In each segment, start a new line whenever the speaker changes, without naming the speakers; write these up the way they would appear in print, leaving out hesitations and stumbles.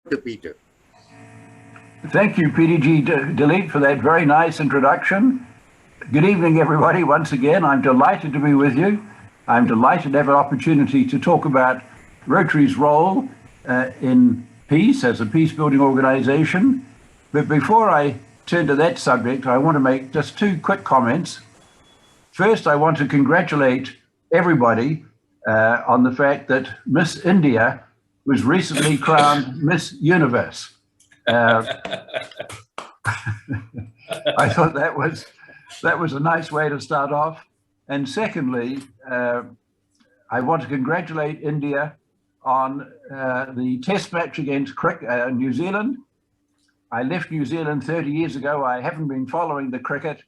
to Peter.
Thank you, PDG Delete, for that very nice introduction. Good evening, everybody. Once again, I'm delighted to be with you. I'm delighted to have an opportunity to talk about Rotary's role in peace as a peace-building organization. But before I turn to that subject, I want to make just two quick comments. First, I want to congratulate everybody on the fact that Miss India was recently crowned Miss Universe. I thought that was a nice way to start off. And secondly, I want to congratulate India on the test match against New Zealand. I left New Zealand 30 years ago. I haven't been following the cricket,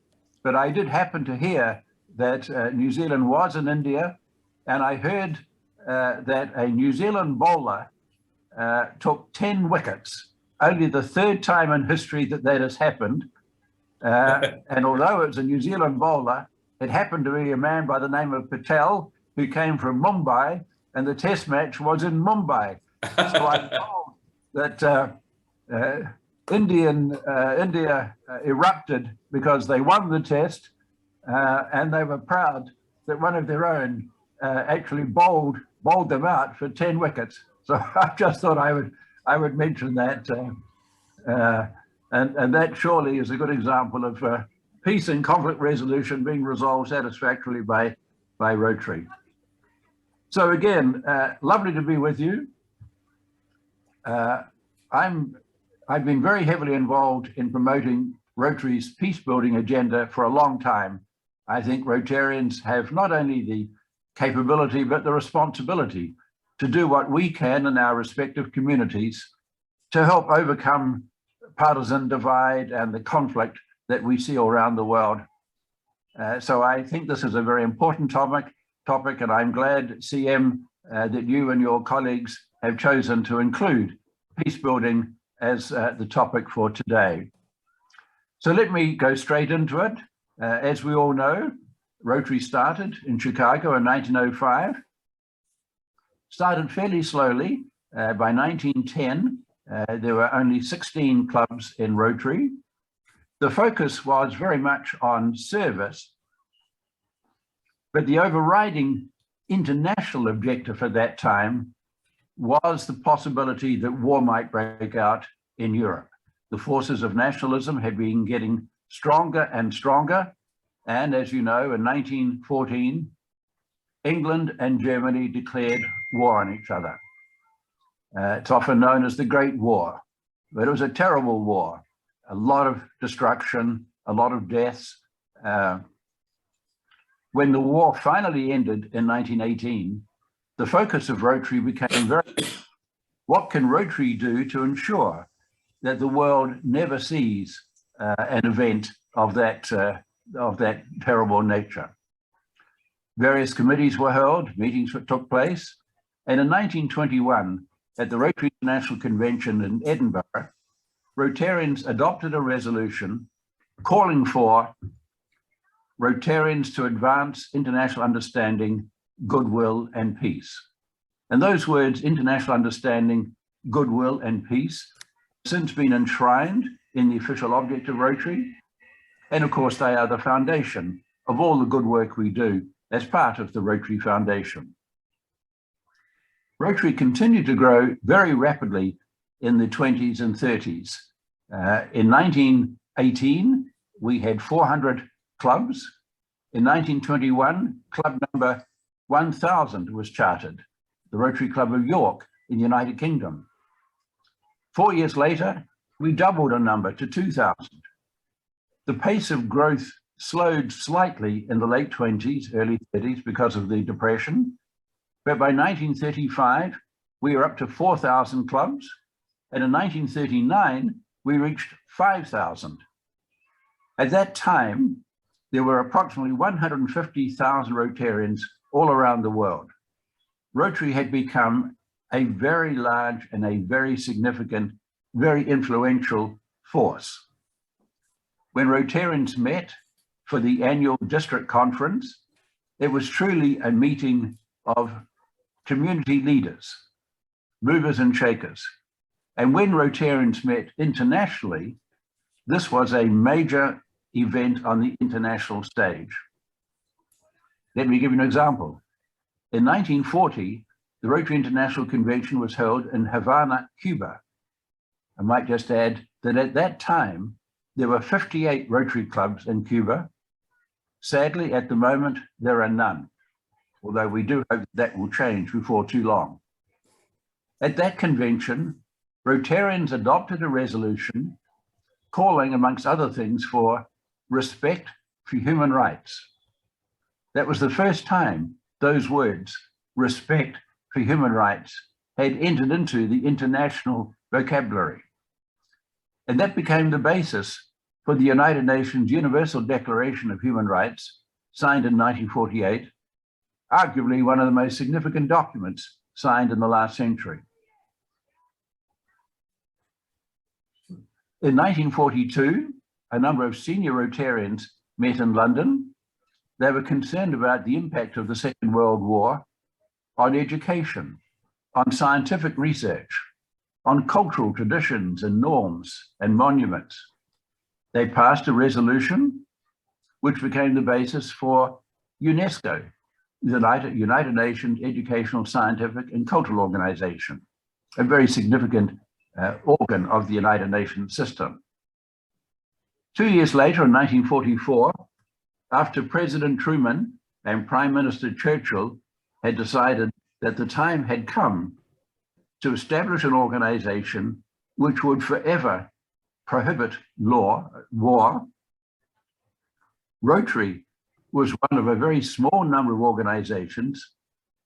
but I did happen to hear that New Zealand was in India, and I heard that a New Zealand bowler took 10 wickets, only the third time in history that has happened. And although it was a New Zealand bowler, it happened to be a man by the name of Patel, who came from Mumbai, and the test match was in Mumbai. So I'm told that India erupted because they won the test, and they were proud that one of their own actually bowled them out for 10 wickets. So I just thought I would mention that, and that surely is a good example of peace and conflict resolution being resolved satisfactorily by Rotary. So again, lovely to be with you. I've been very heavily involved in promoting Rotary's peace building agenda for a long time. I think Rotarians have not only the capability, but the responsibility to do what we can in our respective communities to help overcome partisan divide and the conflict that we see all around the world. So I think this is a very important topic, and I'm glad, CM, that you and your colleagues have chosen to include peace building as the topic for today. So let me go straight into it. As we all know, Rotary started in Chicago in 1905. Started fairly slowly. By 1910, there were only 16 clubs in Rotary. The focus was very much on service, but the overriding international objective at that time was the possibility that war might break out in Europe. The forces of nationalism had been getting stronger and stronger. And as you know, in 1914, England and Germany declared war on each other. It's often known as the Great War, but it was a terrible war. A lot of destruction, a lot of deaths. When the war finally ended in 1918, the focus of Rotary became what can Rotary do to ensure that the world never sees an event of that terrible nature? Various committees were held, meetings took place, and in 1921, at the Rotary International Convention in Edinburgh, Rotarians adopted a resolution calling for Rotarians to advance international understanding, goodwill, and peace. And those words, international understanding, goodwill, and peace, have since been enshrined in the official object of Rotary. And of course, they are the foundation of all the good work we do as part of the Rotary Foundation. Rotary continued to grow very rapidly in the 20s and 30s. In 1918, we had 400 clubs. In 1921, club number 1000 was chartered, the Rotary Club of York in the United Kingdom. 4 years later, we doubled a number to 2000. The pace of growth slowed slightly in the late 20s, early 30s because of the Depression. But by 1935, we were up to 4,000 clubs. And in 1939, we reached 5,000. At that time, there were approximately 150,000 Rotarians all around the world. Rotary had become a very large and a very significant, very influential force. When Rotarians met for the annual district conference, it was truly a meeting of community leaders, movers and shakers. And when Rotarians met internationally, this was a major event on the international stage. Let me give you an example. In 1940, the Rotary International Convention was held in Havana, Cuba. I might just add that at that time, there were 58 Rotary clubs in Cuba. Sadly, at the moment, there are none, although we do hope that will change before too long. At that convention, Rotarians adopted a resolution calling, amongst other things, for respect for human rights. That was the first time those words, respect for human rights, had entered into the international vocabulary. And that became the basis for the United Nations Universal Declaration of Human Rights, signed in 1948, arguably one of the most significant documents signed in the last century. In 1942, a number of senior Rotarians met in London. They were concerned about the impact of the Second World War on education, on scientific research, on cultural traditions and norms and monuments. They passed a resolution which became the basis for UNESCO, the United Nations Educational, Scientific and Cultural Organization, a very significant organ of the United Nations system. 2 years later, in 1944, after President Truman and Prime Minister Churchill had decided that the time had come to establish an organization which would forever prohibit war, Rotary was one of a very small number of organizations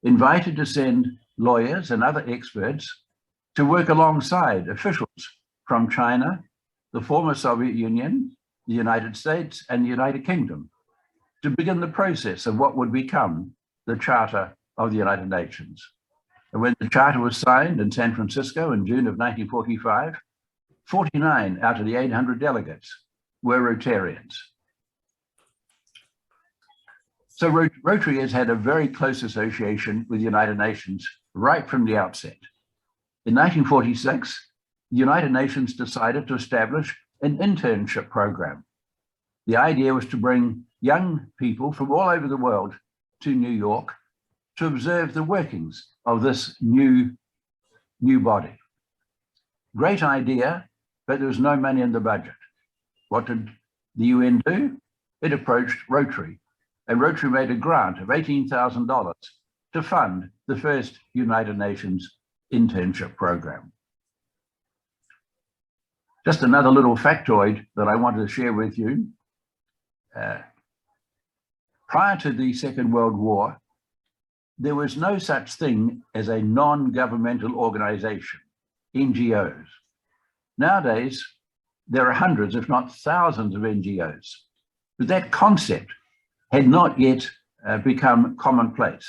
invited to send lawyers and other experts to work alongside officials from China, the former Soviet Union, the United States, and the United Kingdom to begin the process of what would become the Charter of the United Nations. And when the Charter was signed in San Francisco in June of 1945, 49 out of the 800 delegates were Rotarians. So Rotary has had a very close association with the United Nations right from the outset. In 1946, the United Nations decided to establish an internship program. The idea was to bring young people from all over the world to New York to observe the workings of this new body. Great idea, but there was no money in the budget. What did the UN do? It approached Rotary, and Rotary made a grant of $18,000 to fund the first United Nations internship program. Just another little factoid that I wanted to share with you. Prior to the Second World War, there was no such thing as a non-governmental organization, NGOs. Nowadays, there are hundreds, if not thousands of NGOs, but that concept had not yet become commonplace.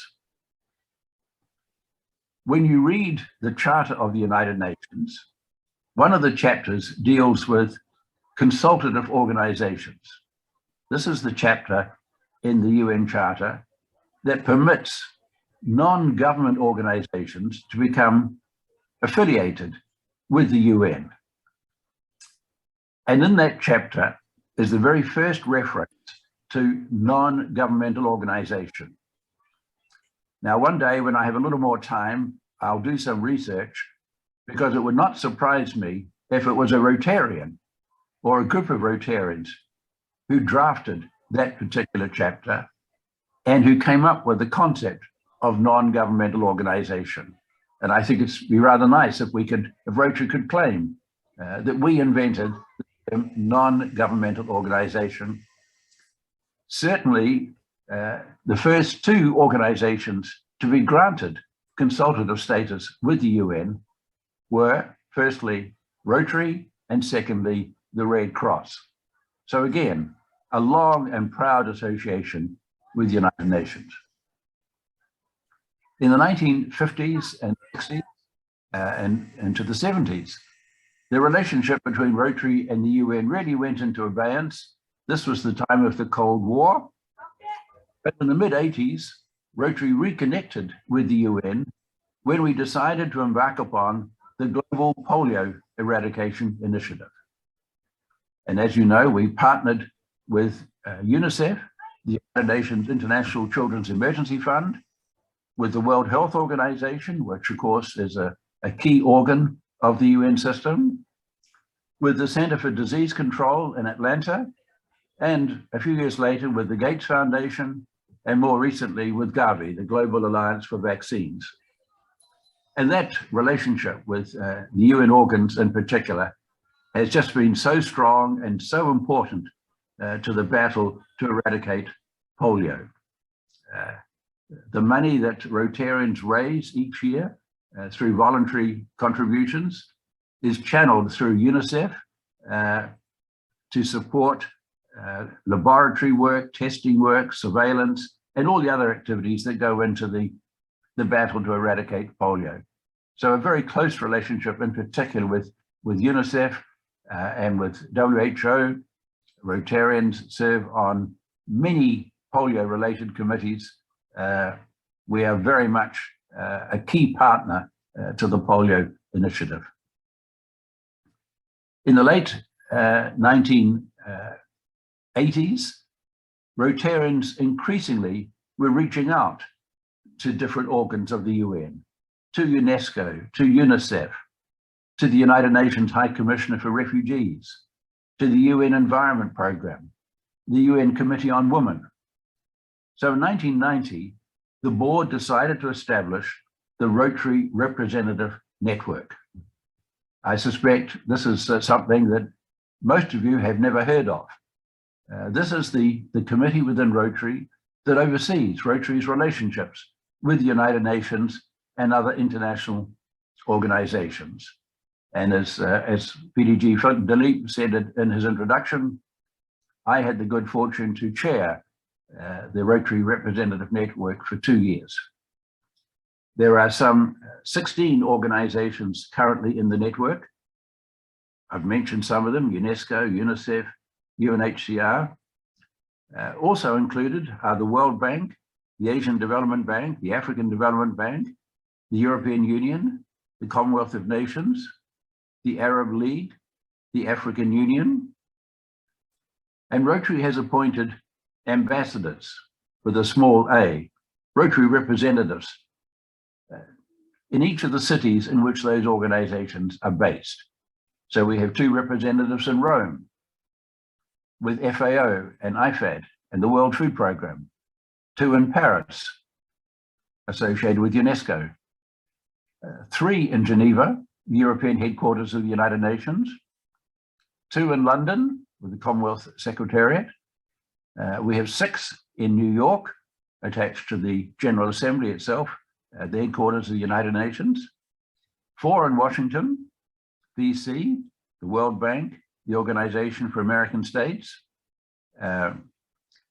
When you read the Charter of the United Nations, one of the chapters deals with consultative organizations. This is the chapter in the UN Charter that permits non-government organizations to become affiliated with the UN. And in that chapter is the very first reference to non-governmental organization. Now, one day when I have a little more time, I'll do some research, because it would not surprise me if it was a Rotarian or a group of Rotarians who drafted that particular chapter and who came up with the concept of non-governmental organization. And I think it'd be rather nice if Rotary could claim that we invented the term non-governmental organization. Certainly, the first two organizations to be granted consultative status with the UN were, firstly, Rotary, and secondly, the Red Cross. So again, a long and proud association with the United Nations. In the 1950s and 60s and into the 70s, the relationship between Rotary and the UN really went into abeyance. This was the time of the Cold War. But in the mid-80s, Rotary reconnected with the UN when we decided to embark upon the Global Polio Eradication Initiative. And as you know, we partnered with UNICEF, the United Nations International Children's Emergency Fund, with the World Health Organization, which of course is a key organ of the UN system, with the Center for Disease Control in Atlanta, and a few years later with the Gates Foundation, and more recently with Gavi, the Global Alliance for Vaccines. And that relationship with the UN organs in particular has just been so strong and so important to the battle to eradicate polio. The money that Rotarians raise each year through voluntary contributions is channeled through UNICEF to support laboratory work, testing work, surveillance, and all the other activities that go into the battle to eradicate polio. So a very close relationship in particular with UNICEF and with WHO. Rotarians serve on many polio-related committees. We are very much a key partner to the polio initiative. In the late 1980s, Rotarians increasingly were reaching out to different organs of the UN, to UNESCO, to UNICEF, to the United Nations High Commissioner for Refugees, to the UN Environment Programme, the UN Committee on Women. So in 1990, the board decided to establish the Rotary Representative Network. I suspect this is something that most of you have never heard of. This is the committee within Rotary that oversees Rotary's relationships with the United Nations and other international organizations. And as PDG Dilip said in his introduction, I had the good fortune to chair the Rotary Representative Network for 2 years. There are some 16 organizations currently in the network. I've mentioned some of them: UNESCO, UNICEF, UNHCR. Also included are the World Bank, the Asian Development Bank, the African Development Bank, the European Union, the Commonwealth of Nations, the Arab League, the African Union. And Rotary has appointed ambassadors with a small a, Rotary representatives, in each of the cities in which those organizations are based. So we have 2 representatives in Rome, with FAO and IFAD and the World Food Programme, 2 in Paris, associated with UNESCO, 3 in Geneva, the European headquarters of the United Nations, 2 in London with the Commonwealth Secretariat. We have 6 in New York, attached to the General Assembly itself, the headquarters of the United Nations, 4 in Washington, DC, the World Bank, the Organization for American States, and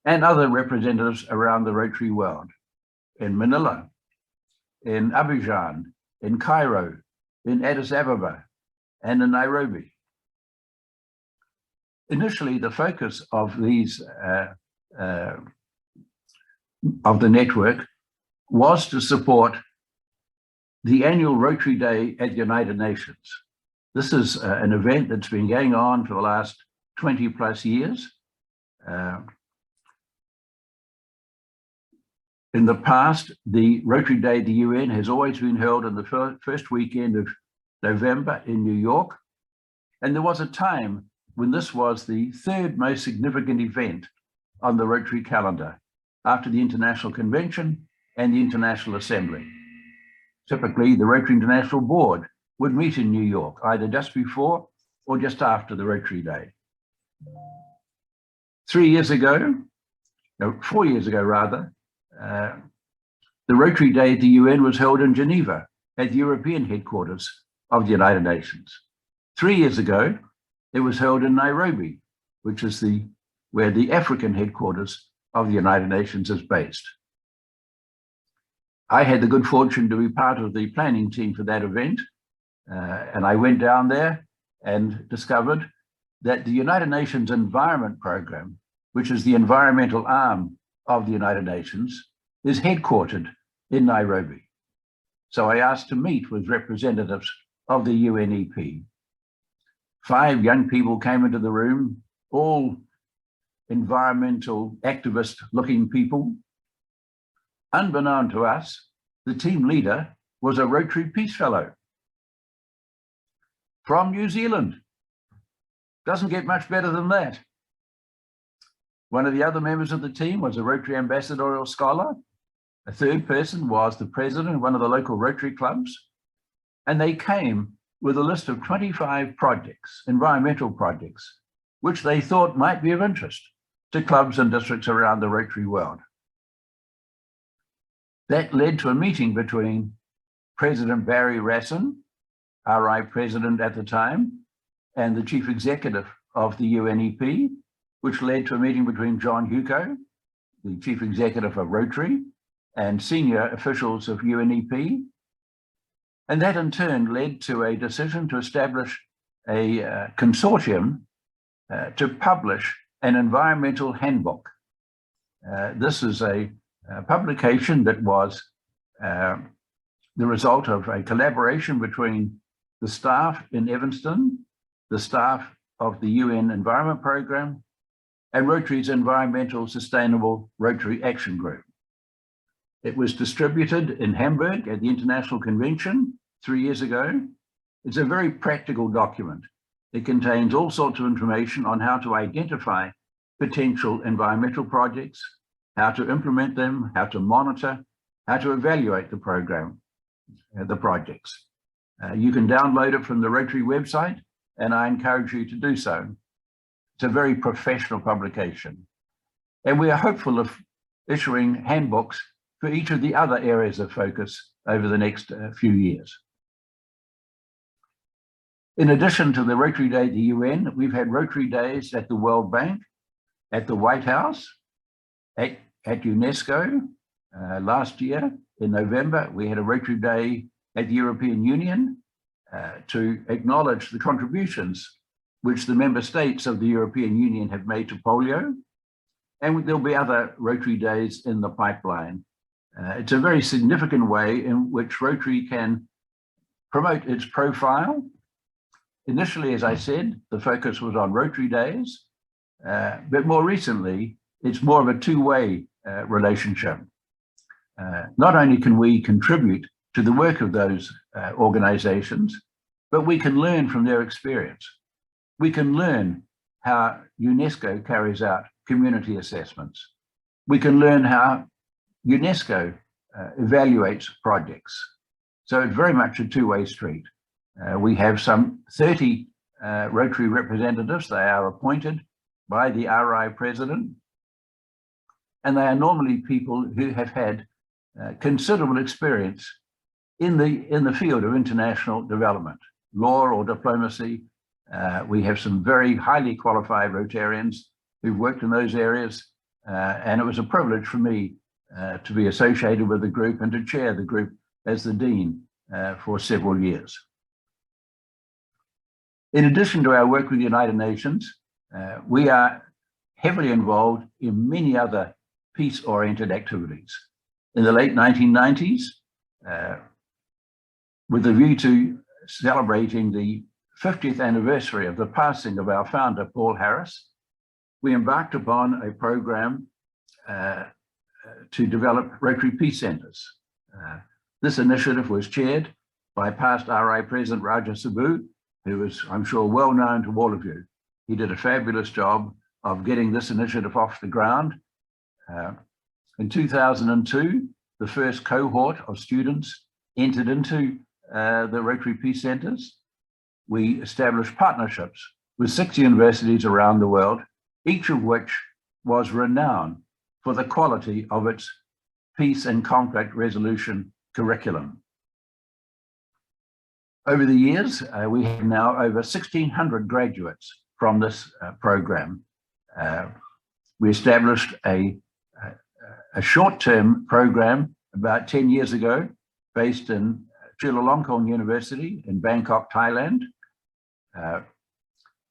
other representatives around the Rotary world, in Manila, in Abidjan, in Cairo, in Addis Ababa, and in Nairobi. Initially, the focus of these of the network was to support the annual Rotary Day at the United Nations. This is an event that's been going on for the last 20 plus years. In the past, the Rotary Day at the UN has always been held in the first weekend of November in New York. And there was a time when this was the 3rd most significant event on the Rotary calendar, after the International Convention and the International Assembly. Typically, the Rotary International Board would meet in New York, either just before or just after the Rotary Day. 4 years ago rather, the Rotary Day at the UN was held in Geneva at the European headquarters of the United Nations. 3 years ago, it was held in Nairobi, which is where the African headquarters of the United Nations is based. I had the good fortune to be part of the planning team for that event, and I went down there and discovered that the United Nations Environment Programme, which is the environmental arm of the United Nations, is headquartered in Nairobi. So I asked to meet with representatives of the UNEP. 5 young people came into the room, all environmental activist-looking people. Unbeknown to us, the team leader was a Rotary Peace Fellow from New Zealand. Doesn't get much better than that. One of the other members of the team was a Rotary Ambassadorial Scholar. A third person was the president of one of the local Rotary clubs. And they came with a list of 25 projects, environmental projects, which they thought might be of interest to clubs and districts around the Rotary world. That led to a meeting between President Barry Rassin, RI president at the time, and the chief executive of the UNEP, which led to a meeting between John Hugo, the chief executive of Rotary, and senior officials of UNEP. And that in turn led to a decision to establish a consortium to publish an environmental handbook. This is a publication that was the result of a collaboration between the staff in Evanston, the staff of the UN Environment Programme, and Rotary's Environmental Sustainable Rotary Action Group. It was distributed in Hamburg at the International Convention 3 years ago. It's a very practical document. It contains all sorts of information on how to identify potential environmental projects, how to implement them, how to monitor, how to evaluate the program, the projects. You can download it from the Rotary website, and I encourage you to do so. It's a very professional publication. And we are hopeful of issuing handbooks for each of the other areas of focus over the next few years. In addition to the Rotary Day at the UN, we've had Rotary Days at the World Bank, at the White House, at UNESCO. Last year in November, we had a Rotary Day at the European Union to acknowledge the contributions which the member states of the European Union have made to polio. And there'll be other Rotary Days in the pipeline. It's a very significant way in which Rotary can promote its profile. Initially, as I said, the focus was on Rotary Days, but more recently, it's more of a two-way relationship. Not only can we contribute to the work of those organizations, but we can learn from their experience. We can learn how UNESCO carries out community assessments. We can learn how UNESCO evaluates projects. So it's very much a two-way street. We have some 30 Rotary representatives. They are appointed by the RI president, and they are normally people who have had considerable experience in the field of international development, law or diplomacy. We have some very highly qualified Rotarians who've worked in those areas, and it was a privilege for me to be associated with the group and to chair the group as the Dean for several years. In addition to our work with the United Nations, we are heavily involved in many other peace-oriented activities. In the late 1990s, with a view to celebrating the 50th anniversary of the passing of our founder, Paul Harris, we embarked upon a program to develop Rotary Peace Centres. This initiative was chaired by past RI President Raja Sabu, who is, I'm sure, well known to all of you. He did a fabulous job of getting this initiative off the ground. In 2002, the first cohort of students entered into the Rotary Peace Centres. We established partnerships with 6 universities around the world, each of which was renowned for the quality of its peace and conflict resolution curriculum. Over the years, we have now over 1,600 graduates from this program. We established a short-term program about 10 years ago based in Chulalongkorn University in Bangkok, Thailand.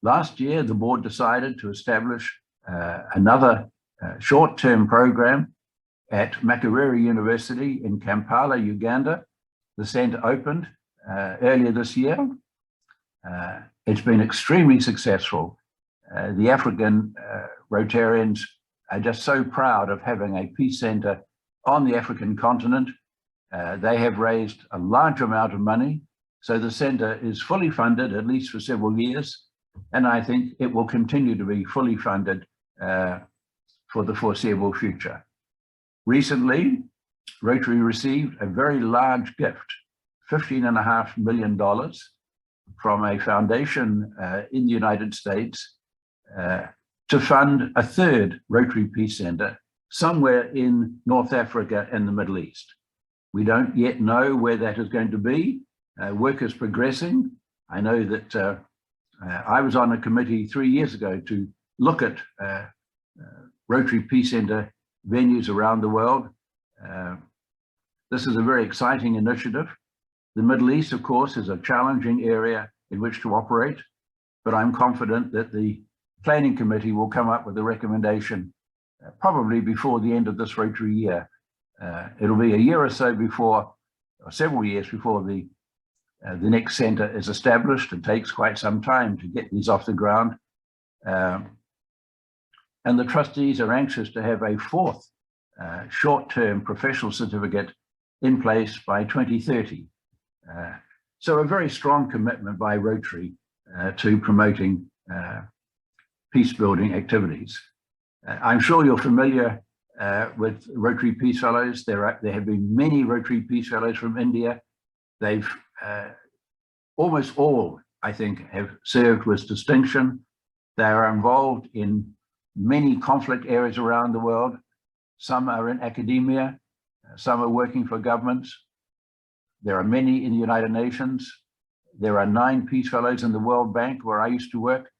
Last year, the board decided to establish another short-term program at Makerere University in Kampala, Uganda. The centre opened earlier this year. It's been extremely successful. The African Rotarians are just so proud of having a peace center on the African continent. They have raised a large amount of money, so the center is fully funded, at least for several years, and I think it will continue to be fully funded for the foreseeable future. Recently, Rotary received a very large gift, $15.5 million from a foundation in the United States to fund a third Rotary Peace Center somewhere in North Africa and the Middle East. We don't yet know where that is going to be. Work is progressing. I know that I was on a committee 3 years ago to look at Rotary Peace Center venues around the world. This is a very exciting initiative. The Middle East, of course, is a challenging area in which to operate, but I'm confident that the planning committee will come up with a recommendation probably before the end of this Rotary year. It'll be a year or so before, or several years before the next center is established. It takes quite some time to get these off the ground. And the trustees are anxious to have a fourth short-term professional certificate in place by 2030. So a very strong commitment by Rotary to promoting peace building activities. I'm sure you're familiar with Rotary Peace Fellows. There have been many Rotary Peace Fellows from India. They've almost all, I think, have served with distinction. They are involved in many conflict areas around the world. Some are in academia, some are working for governments. There are many in the United Nations. There are 9 Peace Fellows in the World Bank where I used to work.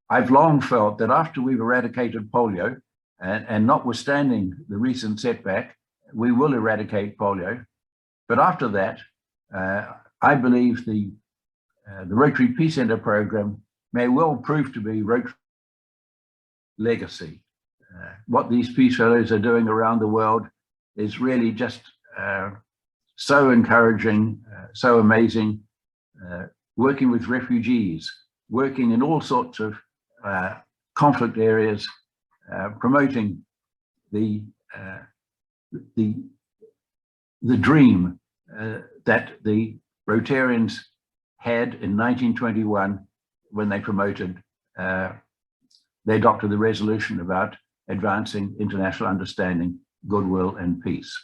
I've long felt that after we've eradicated polio, and notwithstanding the recent setback, we will eradicate polio. But after that, I believe the Rotary Peace Center program may well prove to be Rotary legacy. What these Peace Fellows are doing around the world is really just so encouraging, so amazing. Working with refugees, working in all sorts of conflict areas, promoting the dream that the Rotarians had in 1921 when they promoted, they adopted the resolution about advancing international understanding, goodwill, and peace,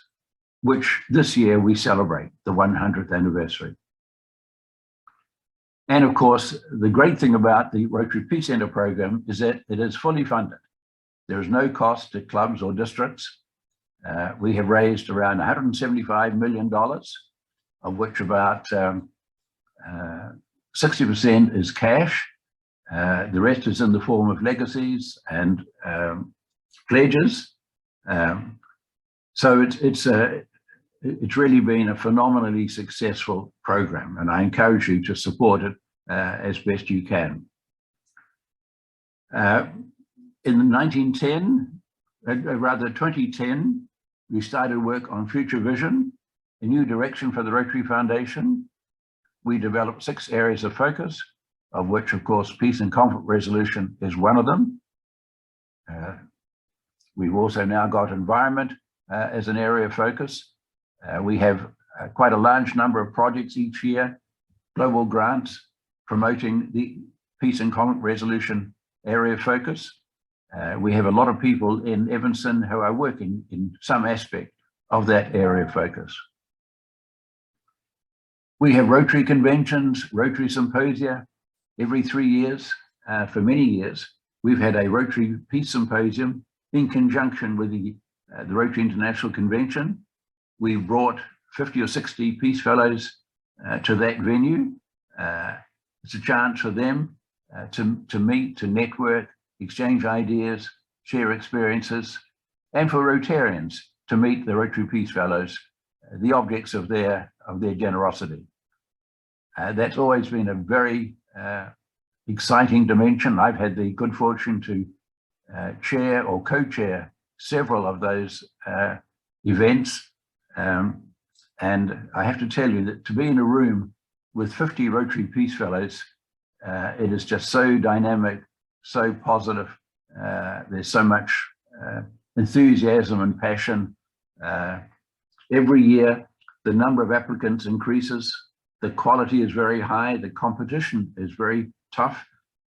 which this year we celebrate the 100th anniversary. And of course, the great thing about the Rotary Peace Center program is that it is fully funded. There is no cost to clubs or districts. We have raised around $175 million, of which about 60% is cash. The rest is in the form of legacies and pledges. So it's really been a phenomenally successful program, and I encourage you to support it as best you can. In 2010, we started work on Future Vision, a new direction for the Rotary Foundation. We developed 6 areas of focus, of which, of course, peace and conflict resolution is one of them. We've also now got environment as an area of focus. We have quite a large number of projects each year, global grants promoting the peace and conflict resolution area of focus. We have a lot of people in Evanston who are working in some aspect of that area of focus. We have Rotary conventions, Rotary symposia every 3 years. For many years, we've had a Rotary Peace Symposium in conjunction with the Rotary International Convention. We brought 50 or 60 Peace Fellows to that venue. It's a chance for them to meet, to network, exchange ideas, share experiences, and for Rotarians to meet the Rotary Peace Fellows, the objects of their generosity. That's always been a very exciting dimension. I've had the good fortune to chair or co-chair several of those events. And I have to tell you that to be in a room with 50 Rotary Peace Fellows, it is just so dynamic, so positive. There's so much enthusiasm and passion. Every year, the number of applicants increases. The quality is very high. The competition is very tough,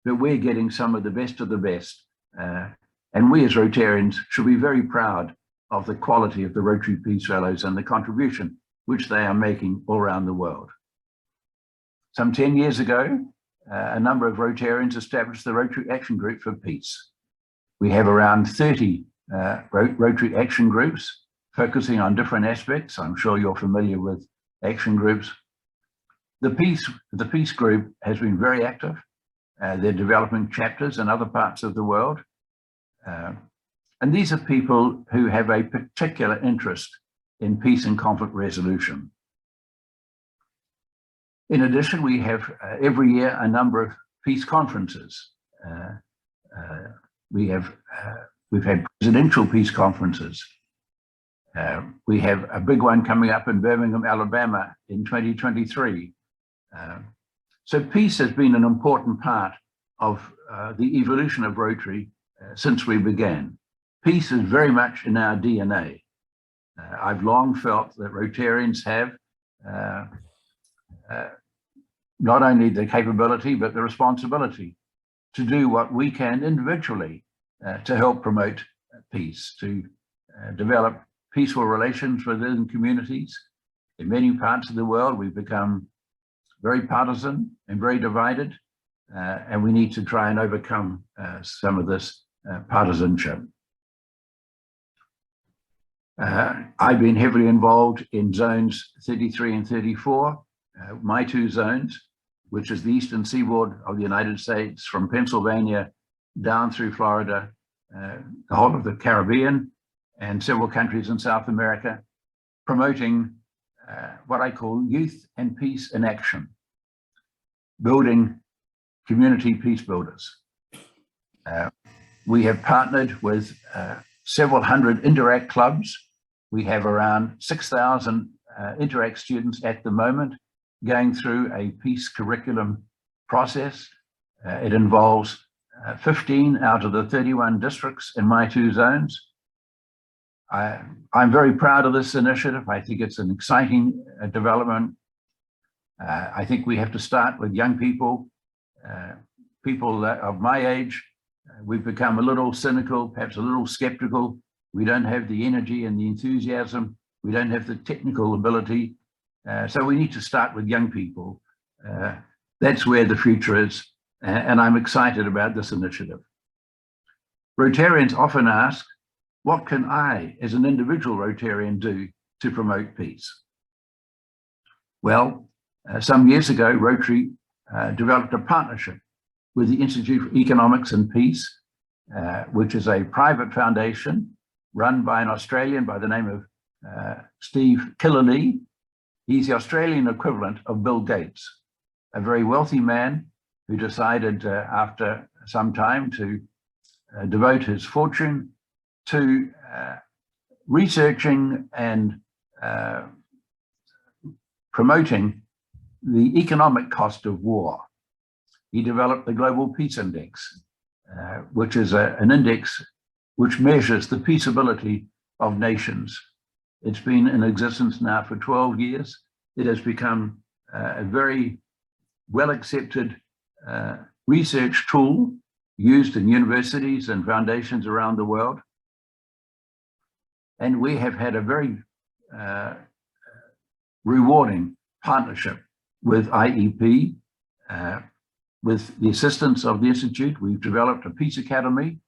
but we're getting some of the best of the best. And we as Rotarians should be very proud of the quality of the Rotary Peace Fellows and the contribution which they are making all around the world. Some 10 years ago, a number of Rotarians established the Rotary Action Group for Peace. We have around 30 Rotary Action Groups focusing on different aspects. I'm sure you're familiar with action groups. The Peace Group has been very active. They're developing chapters in other parts of the world. And these are people who have a particular interest in peace and conflict resolution. In addition, we have every year a number of peace conferences. We've had presidential peace conferences. We have a big one coming up in Birmingham, Alabama in 2023. So peace has been an important part of the evolution of Rotary since we began. Peace is very much in our DNA. I've long felt that Rotarians have not only the capability, but the responsibility to do what we can individually to help promote peace, to develop peaceful relations within communities. In many parts of the world, we've become very partisan and very divided, and we need to try and overcome some of this partisanship. I've been heavily involved in zones 33 and 34, my two zones, which is the eastern seaboard of the United States from Pennsylvania down through Florida, the whole of the Caribbean and several countries in South America, promoting what I call youth and peace in action, building community peace builders. We have partnered with several hundred Interact clubs. We have around 6,000 Interact students at the moment going through a peace curriculum process. It involves 15 out of the 31 districts in my two zones. I'm very proud of this initiative. I think it's an exciting development. I think we have to start with young people, people of my age. We've become a little cynical, perhaps a little skeptical. We don't have the energy and the enthusiasm. We don't have the technical ability. So we need to start with young people. That's where the future is. And I'm excited about this initiative. Rotarians often ask, what can I, as an individual Rotarian, do to promote peace? Well, some years ago, Rotary developed a partnership with the Institute for Economics and Peace, which is a private foundation run by an Australian by the name of Steve Killalea. He's the Australian equivalent of Bill Gates, a very wealthy man who decided after some time to devote his fortune to researching and promoting the economic cost of war. He developed the Global Peace Index, which is an index which measures the peaceability of nations. It's been in existence now for 12 years. It has become a very well-accepted research tool used in universities and foundations around the world. And we have had a very rewarding partnership with IEP. With the assistance of the Institute, we've developed a Peace Academy,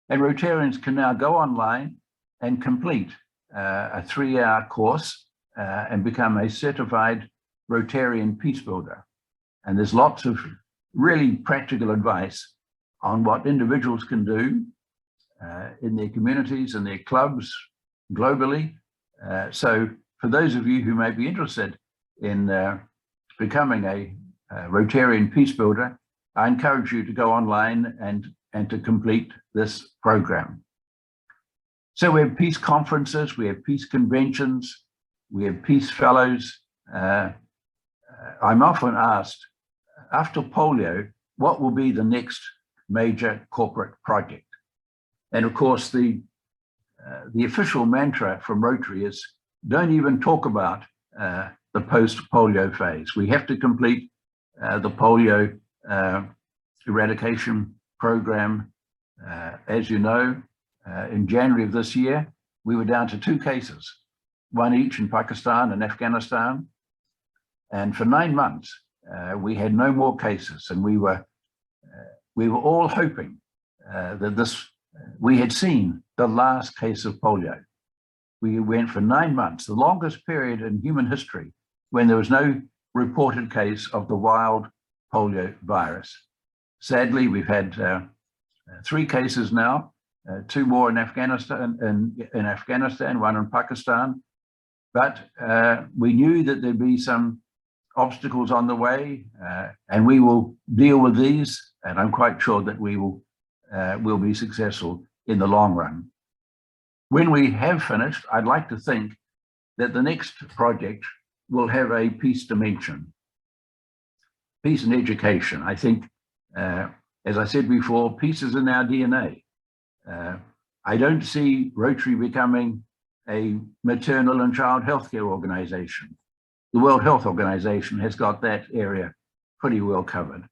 and Rotarians can now go online and complete a 3-hour course and become a certified Rotarian peace builder. And there's lots of really practical advice on what individuals can do in their communities and their clubs globally. So for those of you who may be interested in becoming a Rotarian peace builder, I encourage you to go online and to complete this program. So we have peace conferences, we have peace conventions, we have peace fellows. I'm often asked, after polio, what will be the next major corporate project? And of course, the official mantra from Rotary is, don't even talk about the post-polio phase. We have to complete the polio eradication program. As you know, in January of this year, we were down to 2 cases, one each in Pakistan and Afghanistan. And for 9 months, we had no more cases. And we were all hoping that we had seen the last case of polio. We went for 9 months, the longest period in human history, when there was no reported case of the wild polio virus. Sadly, we've had 3 cases now, 2 more in Afghanistan, one in Pakistan. But we knew that there'd be some obstacles on the way, and we will deal with these. And I'm quite sure that we will be successful in the long run. When we have finished, I'd like to think that the next project will have a peace dimension. Peace and education. I think, as I said before, peace is in our DNA. I don't see Rotary becoming a maternal and child healthcare organization. The World Health Organization has got that area pretty well covered.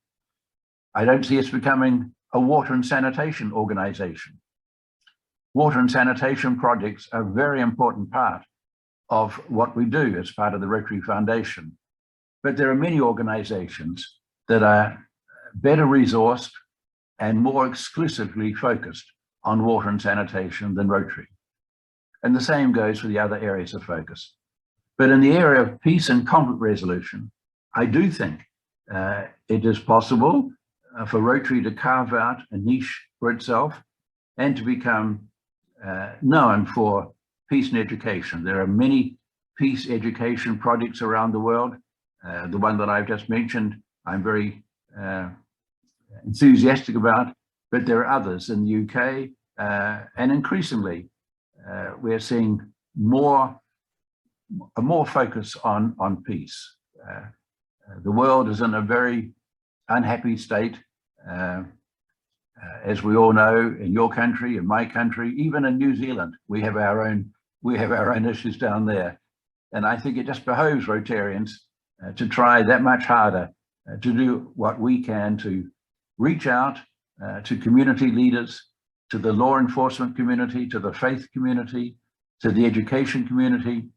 I don't see us becoming a water and sanitation organization. Water and sanitation projects are a very important part of what we do as part of the Rotary Foundation. But there are many organizations that are better resourced and more exclusively focused on water and sanitation than Rotary. And the same goes for the other areas of focus. But in the area of peace and conflict resolution, I do think it is possible for Rotary to carve out a niche for itself and to become known for peace and education. There are many peace education projects around the world. The one that I've just mentioned, I'm very enthusiastic about, but there are others in the UK, and increasingly we're seeing more focus on peace. The world is in a very unhappy state, as we all know, in your country, in my country, even in New Zealand, we have our own issues down there. And I think it just behoves Rotarians to try that much harder to do what we can to reach out to community leaders, to the law enforcement community, to the faith community, to the education community.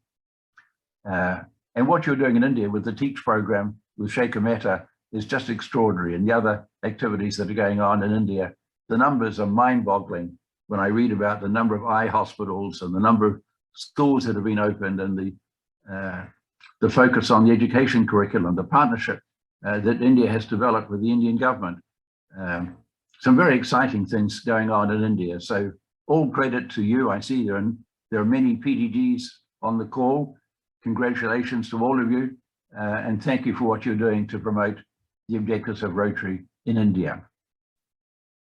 And what you're doing in India with the TEACH program with Sheikha Mehta is just extraordinary. And the other activities that are going on in India, the numbers are mind-boggling when I read about the number of eye hospitals and the number of schools that have been opened, and the focus on the education curriculum, the partnership that India has developed with the Indian government. Some very exciting things going on in India. So all credit to you. I see there are many PDGs on the call. Congratulations to all of you, and thank you for what you're doing to promote the objectives of Rotary in India.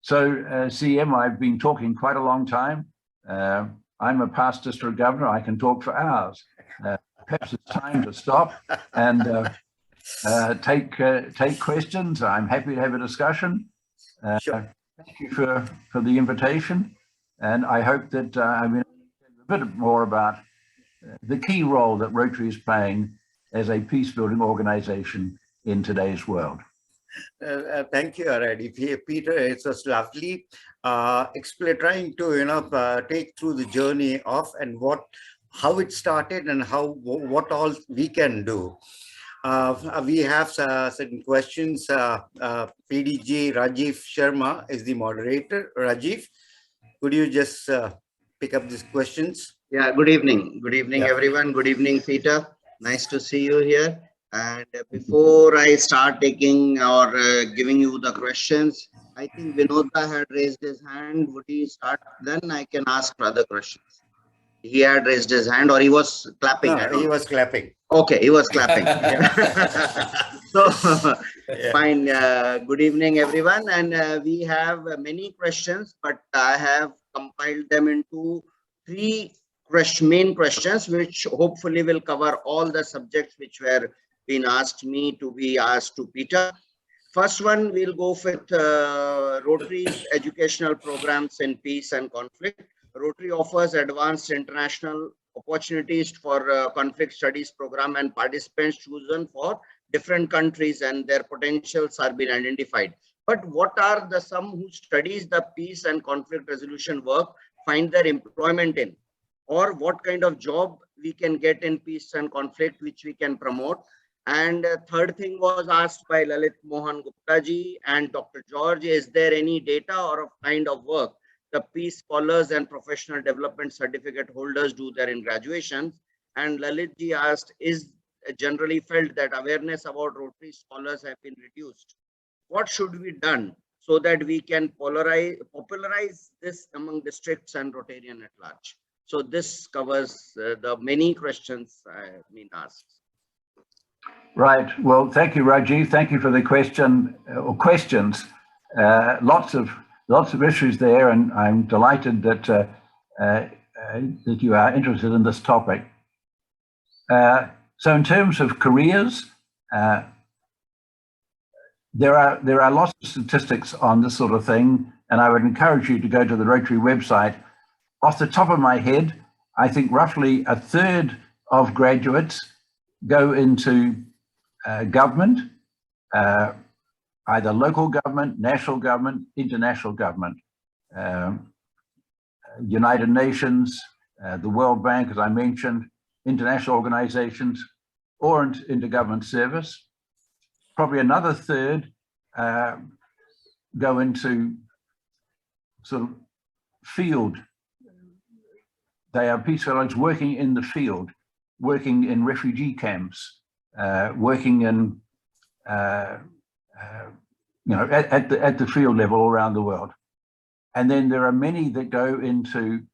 So CM, I've been talking quite a long time. I'm a past district governor. I can talk for hours. Perhaps it's time to stop and take questions. I'm happy to have a discussion.
Sure.
Thank you for the invitation, and I hope that I'm going to say a bit more about the key role that Rotary is playing as a peace-building organization in today's world.
Thank you, already, Peter. It was lovely trying to take through the journey of and how it started and what all we can do. We have certain questions. PDG Rajiv Sharma is the moderator. Rajiv, could you just pick up these questions?
Yeah, good evening. Good evening, everyone. Good evening, Peter. Nice to see you here. And before I start taking or giving you the questions, I think Vinodha had raised his hand. Would he start? Then I can ask further questions. He had raised his hand, or he was clapping?
No, he was clapping.
Okay, he was clapping. So, fine. Good evening, everyone. And we have many questions, but I have compiled them into 3 main questions, which hopefully will cover all the subjects which were being asked me to be asked to Peter. First one, we'll go with Rotary's educational programs in peace and conflict. Rotary offers advanced international opportunities for conflict studies program, and participants chosen for different countries and their potentials are being identified. But what are some who studies the peace and conflict resolution work find their employment in? Or what kind of job we can get in peace and conflict, which we can promote? And third thing was asked by Lalit Mohan Gupta ji and Dr. George, is there any data or a kind of work the peace scholars and professional development certificate holders do there in graduations? And Lalit ji asked, is generally felt that awareness about Rotary scholars have been reduced. What should be done so that we can popularize this among districts and Rotarian at large? So this covers the many questions I have been asked.
Right. Well, thank you, Rajiv. Thank you for the question or questions. Lots of issues there, and I'm delighted that that you are interested in this topic. So, in terms of careers, there are lots of statistics on this sort of thing, and I would encourage you to go to the Rotary website. Off the top of my head, I think roughly a third of graduates go into government, either local government, national government, international government, United Nations, the World Bank, as I mentioned, international organizations, or into government service. Probably another third go into sort of field. They are peace fellows working in the field, working in refugee camps, working in at the field level around the world. And then there are many that go into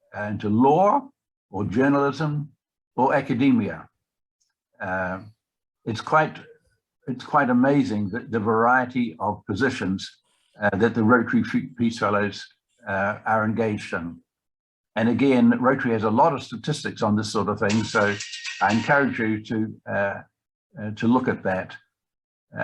law or journalism or academia. It's quite amazing the variety of positions that the Rotary Peace Fellows are engaged in. And again, Rotary has a lot of statistics on this sort of thing, so I encourage you to look at that.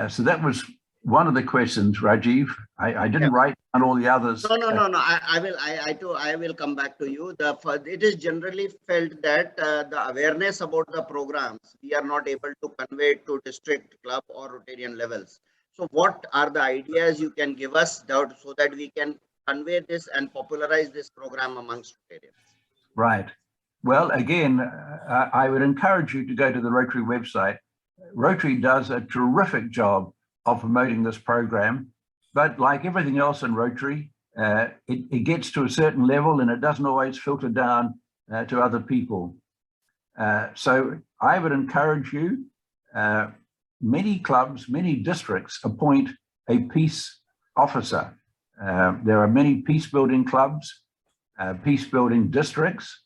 So that was one of the questions, Rajiv. I didn't write down all the others.
No. I will come back to you. It is generally felt that the awareness about the programs we are not able to convey to district, club, or Rotarian levels. So, what are the ideas you can give us so that we can convey this and popularize this program amongst Rotarians?
Right. Well, again, I would encourage you to go to the Rotary website. Rotary does a terrific job of promoting this program, but like everything else in Rotary, it gets to a certain level and it doesn't always filter down to other people. So I would encourage you, many clubs, many districts appoint a peace officer. There are many peace building clubs, peace building districts.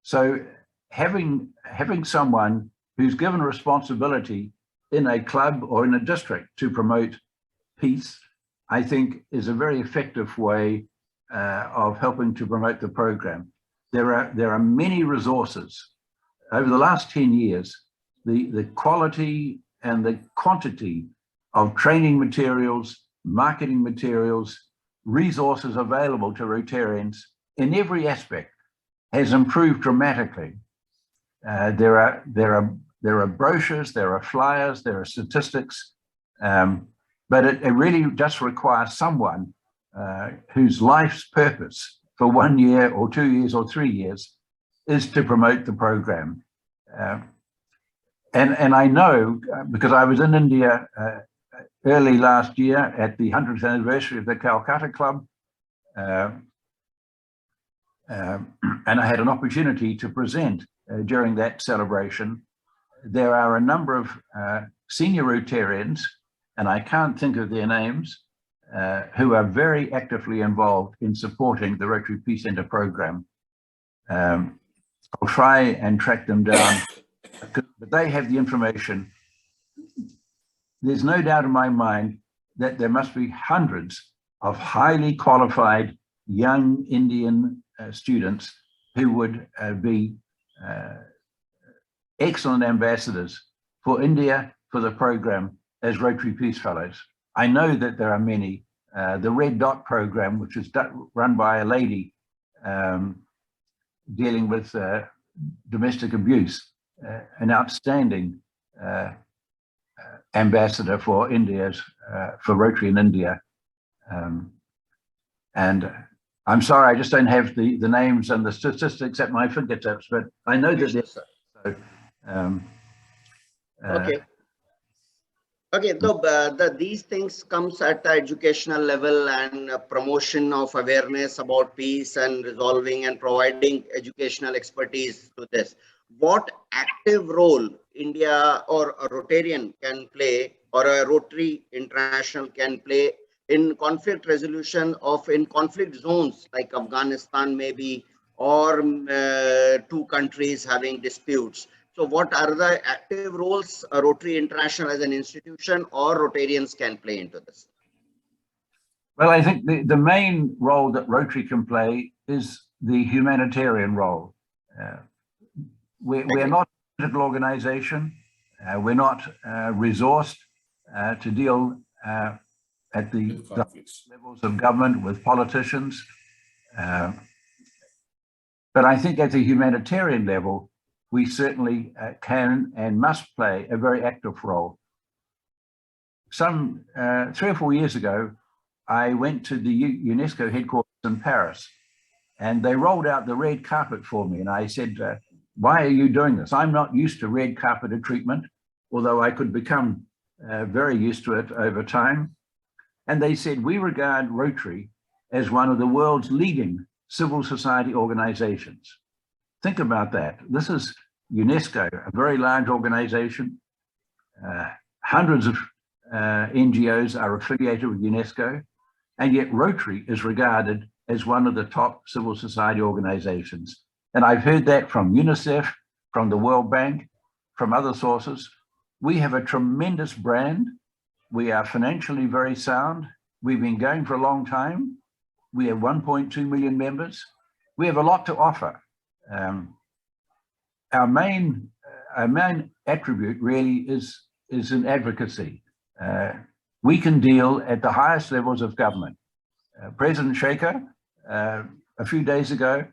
So having someone who's given responsibility in a club or in a district to promote peace, I think is a very effective way of helping to promote the program. There are many resources. Over the last 10 years, the quality and the quantity of training materials, marketing materials, resources available to Rotarians in every aspect has improved dramatically. There are brochures, there are flyers, there are statistics, but it really just requires someone whose life's purpose for 1 year or 2 years or 3 years is to promote the program. And I know, because I was in India early last year at the 100th anniversary of the Calcutta Club, and I had an opportunity to present during that celebration. There are a number of senior Rotarians, and I can't think of their names, who are very actively involved in supporting the Rotary Peace Centre program. I'll try and track them down, but they have the information. There's no doubt in my mind that there must be hundreds of highly qualified young Indian students who would be excellent ambassadors for India for the program as Rotary Peace Fellows. I know that there are many. The Red Dot program, which is run by a lady dealing with domestic abuse, an outstanding ambassador for India's for Rotary in India. And I'm sorry, I just don't have the names and the statistics at my fingertips, but I know that there's so,
okay. Okay, so these things comes at the educational level and promotion of awareness about peace and resolving and providing educational expertise to this. What active role India or a Rotarian can play or a Rotary International can play in conflict resolution of in conflict zones like Afghanistan maybe, or two countries having disputes? So what are the active roles Rotary International as an institution or Rotarians can play into this?
Well, I think the main role that Rotary can play is the humanitarian role. We're not a political organization. We're not resourced to deal at the levels of government with politicians. But I think at the humanitarian level, we certainly can and must play a very active role. Some 3 or 4 years ago, I went to the UNESCO headquarters in Paris, and they rolled out the red carpet for me. And I said, why are you doing this? I'm not used to red carpeted treatment, although I could become very used to it over time. And they said, we regard Rotary as one of the world's leading civil society organizations. Think about that. This is UNESCO, a very large organization. Hundreds of NGOs are affiliated with UNESCO, and yet Rotary is regarded as one of the top civil society organizations. And I've heard that from UNICEF, from the World Bank, from other sources. We have a tremendous brand. We are financially very sound. We've been going for a long time. We have 1.2 million members. We have a lot to offer. Our main attribute really is in advocacy. We can deal at the highest levels of government. President Sheikha, a few days ago,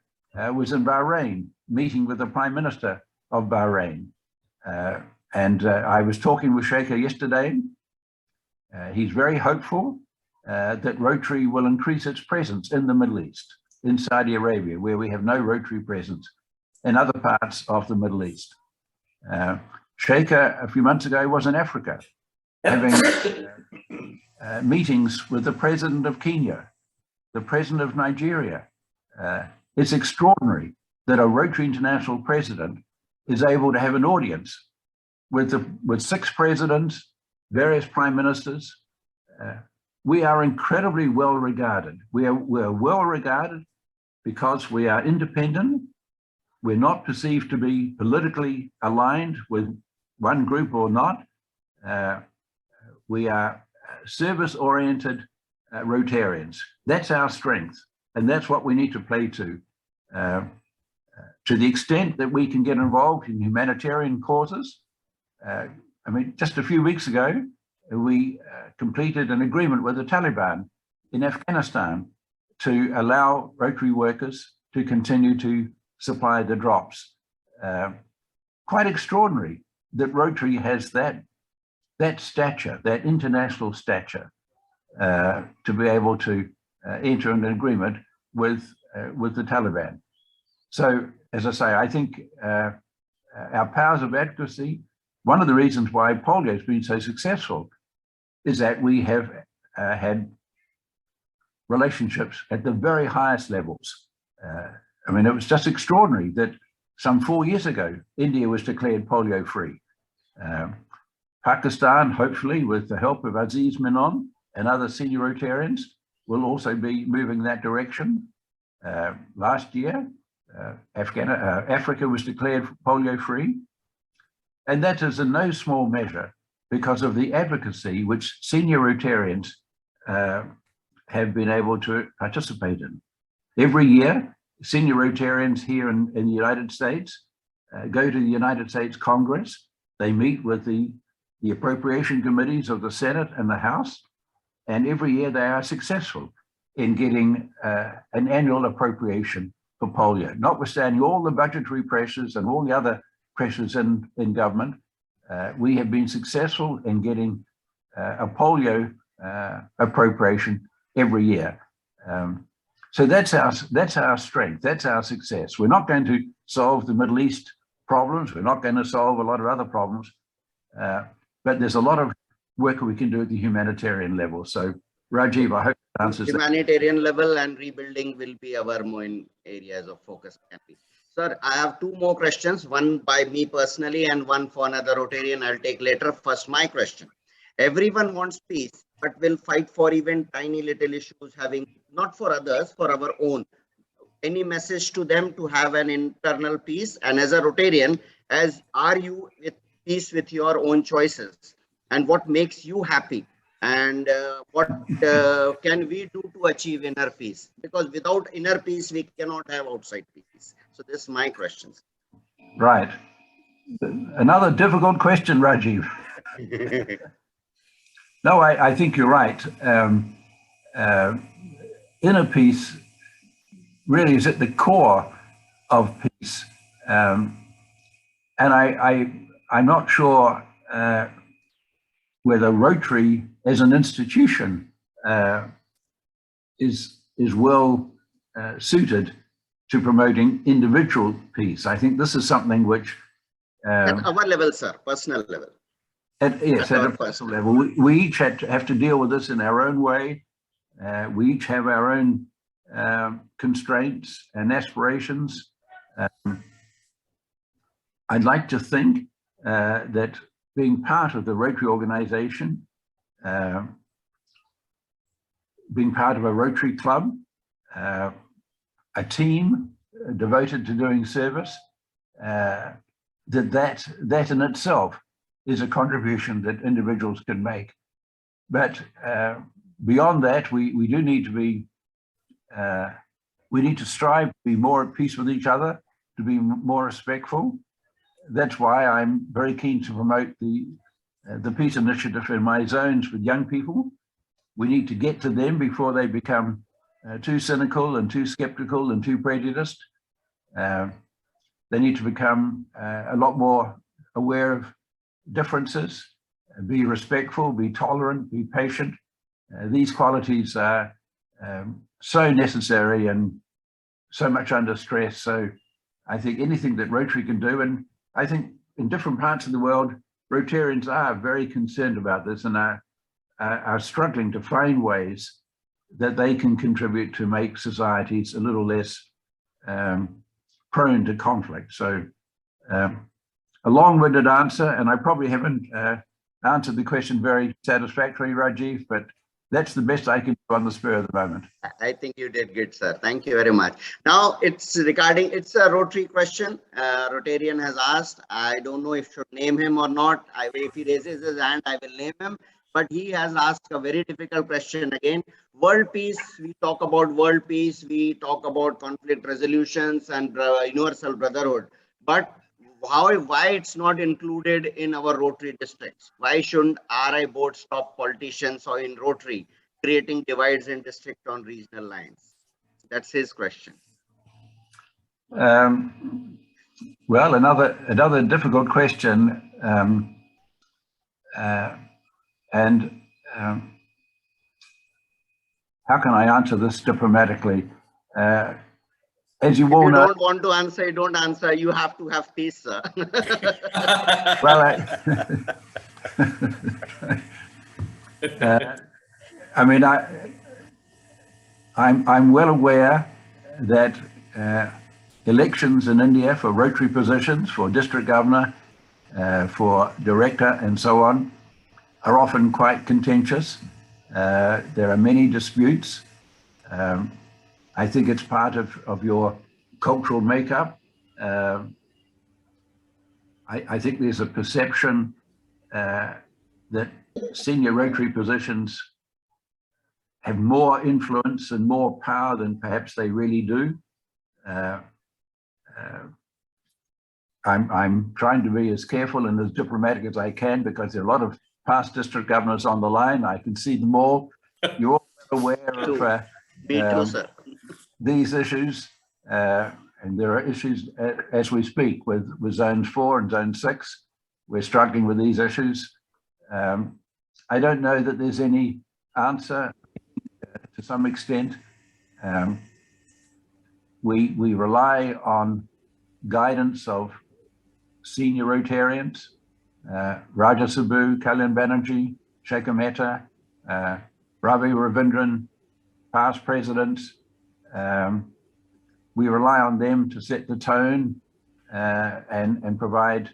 was in Bahrain, meeting with the Prime Minister of Bahrain. And I was talking with Sheikha yesterday. He's very hopeful that Rotary will increase its presence in the Middle East, in Saudi Arabia, where we have no Rotary presence, and other parts of the Middle East. Sheikha, a few months ago, was in Africa, having meetings with the president of Kenya, the president of Nigeria. It's extraordinary that a Rotary International president is able to have an audience with 6 presidents, various prime ministers. We are incredibly well regarded. We are well regarded because we are independent. We're not perceived to be politically aligned with one group or not. We are service-oriented Rotarians. That's our strength, and that's what we need to play to. To the extent that we can get involved in humanitarian causes. I mean, just a few weeks ago, we completed an agreement with the Taliban in Afghanistan to allow Rotary workers to continue to supply the drops. Quite extraordinary that Rotary has that stature, that international stature, to be able to enter an agreement with the Taliban. So, as I say, I think our powers of advocacy, one of the reasons why polio has been so successful is that we have had relationships at the very highest levels. I mean, it was just extraordinary that some 4 years ago, India was declared polio-free. Pakistan, hopefully, with the help of Aziz Menon and other senior Rotarians, will also be moving that direction. Last year, Africa was declared polio-free. And that is in no small measure because of the advocacy which senior Rotarians have been able to participate in. Every year, senior Rotarians here in the United States go to the United States Congress. They meet with the appropriation committees of the Senate and the House, and every year they are successful in getting an annual appropriation for polio. Notwithstanding all the budgetary pressures and all the other pressures in government, we have been successful in getting a polio appropriation every year. So that's our strength, that's our success. We're not going to solve the Middle East problems, we're not going to solve a lot of other problems, but there's a lot of work we can do at the humanitarian level. So Rajiv, I hope that answers
humanitarian level and rebuilding will be our main areas of focus. Sir, I have two more questions, one by me personally and one for another Rotarian I'll take later. First, my question. Everyone wants peace, but will fight for even tiny little issues, having not for others, for our own. Any message to them to have an internal peace? And as a Rotarian, as are you with peace with your own choices? And what makes you happy? And what can we do to achieve inner peace? Because without inner peace, we cannot have outside peace. So this is my questions.
Right. Another difficult question, Rajiv. No, I think you're right. Inner peace really is at the core of peace. And I'm not sure whether Rotary as an institution is well suited to promoting individual peace. I think this is something which
at our level, sir, personal level.
Yes, at a personal level. We each have to deal with this in our own way. We each have our own constraints and aspirations. I'd like to think that being part of the Rotary organization, being part of a Rotary club, a team devoted to doing service, that in itself is a contribution that individuals can make. But beyond that, we do need to be, we need to strive to be more at peace with each other, to be more respectful. That's why I'm very keen to promote the peace initiative in my zones with young people. We need to get to them before they become too cynical and too skeptical and too prejudiced. They need to become a lot more aware of differences, be respectful, be tolerant, be patient. These qualities are so necessary and so much under stress. So I think anything that Rotary can do, and I think in different parts of the world, Rotarians are very concerned about this and are struggling to find ways that they can contribute to make societies a little less prone to conflict. So a long-winded answer, and I probably haven't answered the question very satisfactorily, Rajiv, but that's the best I can do on the spur of the moment.
I think you did good, sir. Thank you very much. Now it's regarding, it's a Rotary question. Rotarian has asked, I don't know if I should name him or not. If he raises his hand, I will name him. But he has asked a very difficult question again. World peace, we talk about world peace, we talk about conflict resolutions and universal brotherhood. But why it's not included in our Rotary districts? Why shouldn't RI board stop politicians or in Rotary creating divides in district on regional lines? That's his question.
Well, another difficult question, and how can I answer this diplomatically? As you all know,
don't want to answer, don't answer. You have to have peace, sir.
Well, I mean, I'm well aware that elections in India for Rotary positions, for district governor, for director, and so on, are often quite contentious. There are many disputes. I think it's part of your cultural makeup. I think there's a perception that senior Rotary positions have more influence and more power than perhaps they really do. uh, uh, I'm trying to be as careful and as diplomatic as I can, because there are a lot of past district governors on the line. I can see them all. You're all aware of
Me too, sir.
these issues, and there are issues as we speak with zones 4 and zone 6. We're struggling with these issues. I don't know that there's any answer to some extent. We rely on guidance of senior Rotarians, Raja Sabu, Kalyan Banerjee, Shekhar Mehta, Ravi Ravindran, past presidents. We rely on them to set the tone and provide